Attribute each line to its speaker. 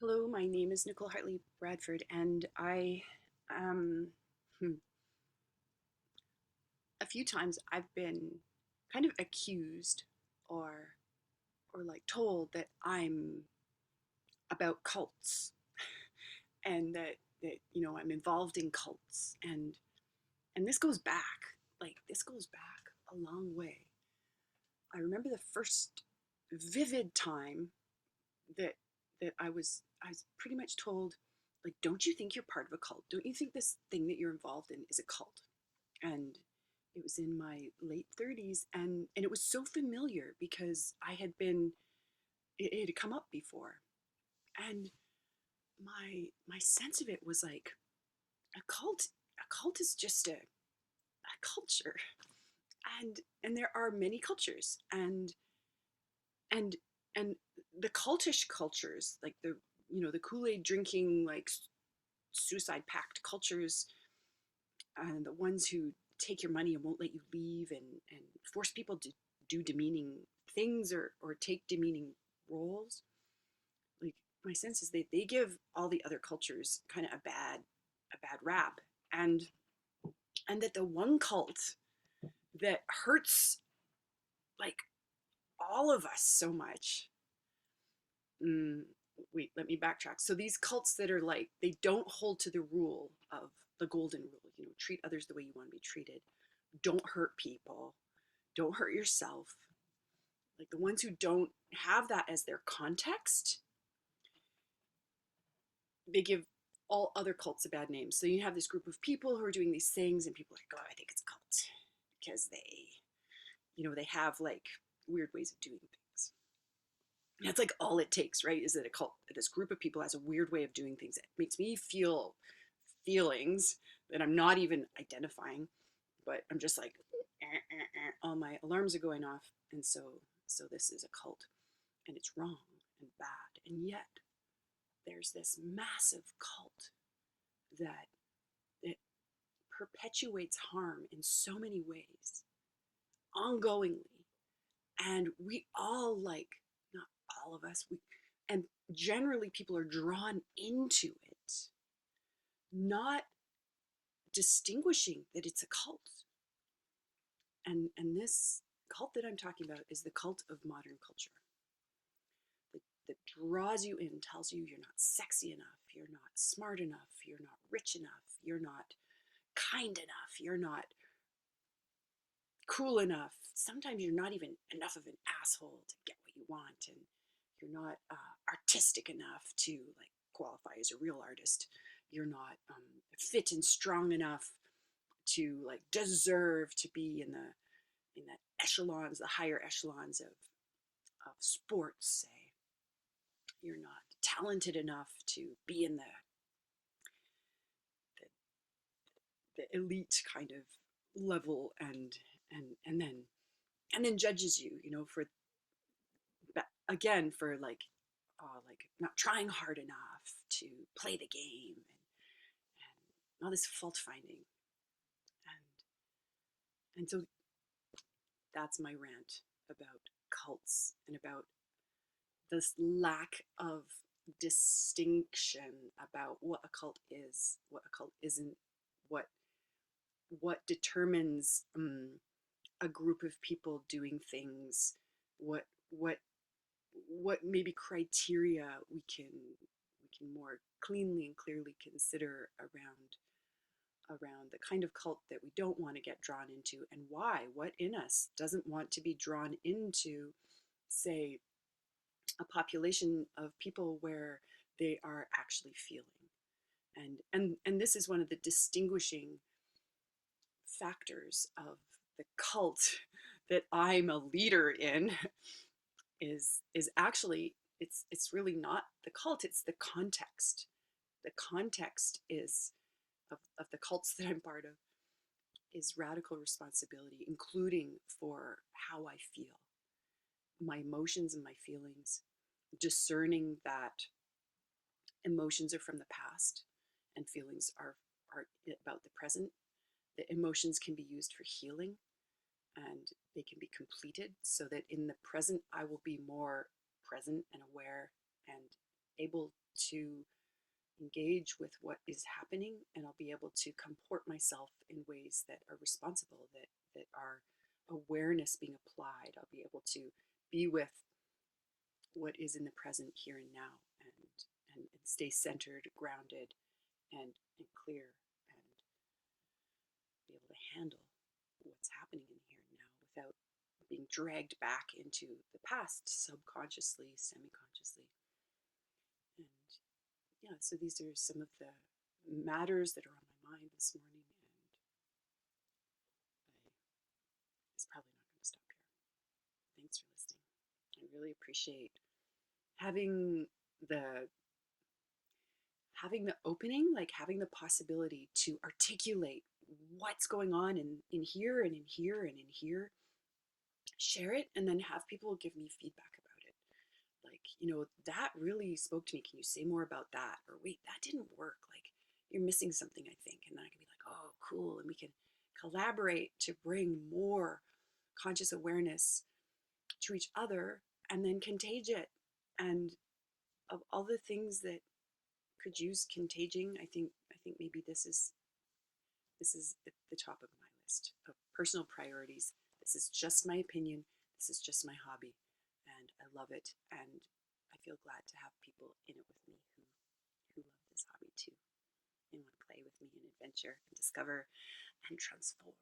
Speaker 1: Hello, my name is Nicole Hartley Bradford, and um, hmm, a few times I've been kind of accused or like told that I'm about cults and that I'm involved in cults and this goes back a long way. I remember the first vivid time that I was pretty much told, like, don't you think you're part of a cult? Don't you think this thing that you're involved in is a cult? And it was in my late 30s, and it was so familiar because it had come up before. And my sense of it was like a cult is just a culture. And there are many cultures, and and the cultish cultures, like the Kool-Aid drinking, like suicide pact cultures, and the ones who take your money and won't let you leave, and force people to do demeaning things or take demeaning roles. Like, my sense is they give all the other cultures kind of a bad rap, and that the one cult that hurts, like, all of us so much. mm, Wait, let me backtrack. So these cults that are like, they don't hold to the rule of the golden rule, treat others the way you want to be treated, don't hurt people, don't hurt yourself. Like, the ones who don't have that as their context, they give all other cults a bad name. So you have this group of people who are doing these things, and people are like, oh, I think it's a cult because they have like weird ways of doing things. That's like all it takes, right? Is that a cult, this group of people has a weird way of doing things that makes me feel feelings that I'm not even identifying, but I'm just like, all my alarms are going off. And so this is a cult, and it's wrong and bad. And yet there's this massive cult that that perpetuates harm in so many ways, ongoingly. And we all, like, not all of us, and generally people are drawn into it, not distinguishing that it's a cult. And this cult that I'm talking about is the cult of modern culture, that draws you in, tells you you're not sexy enough, you're not smart enough, you're not rich enough, you're not kind enough, you're not cool enough. Sometimes you're not even enough of an asshole to get what you want, and you're not artistic enough to, like, qualify as a real artist. You're not fit and strong enough to, like, deserve to be in the echelons, the higher echelons of sports. Say you're not talented enough to be in the elite kind of level, and then judges you, for, again, for like not trying hard enough to play the game, and all this fault finding. And so that's my rant about cults and about this lack of distinction about what a cult is, what a cult isn't, what determines a group of people doing things, what what what maybe criteria we can more cleanly and clearly consider around the kind of cult that we don't want to get drawn into, and why. What in us doesn't want to be drawn into, say, a population of people where they are actually feeling. And this is one of the distinguishing factors of the cult that I'm a leader in, is actually, it's really not the cult, it's the context. The context is of the cults that I'm part of is radical responsibility, including for how I feel, my emotions and my feelings, discerning that emotions are from the past and feelings are about the present. The emotions can be used for healing, and they can be completed so that in the present I will be more present and aware and able to engage with what is happening, and I'll be able to comport myself in ways that are responsible, that are awareness being applied. I'll be able to be with what is in the present here and now, and stay centered, grounded, and clear, and be able to handle what's happening in here and now without being dragged back into the past subconsciously, semi-consciously. And yeah, so these are some of the matters that are on my mind this morning, and it's probably not going to stop here. Thanks for listening. I really appreciate having the opening, like having the possibility to articulate what's going on in here and in here and in here, share it, and then have people give me feedback about it. Like, that really spoke to me. Can you say more about that? Or wait, that didn't work. Like, you're missing something, I think. And then I can be like, oh, cool. And we can collaborate to bring more conscious awareness to each other and then contage it. And of all the things that could use contaging, I think maybe this is at the top of my list of personal priorities. This is just my opinion. This is just my hobby, and I love it. And I feel glad to have people in it with me who love this hobby too and want to play with me and adventure and discover and transform.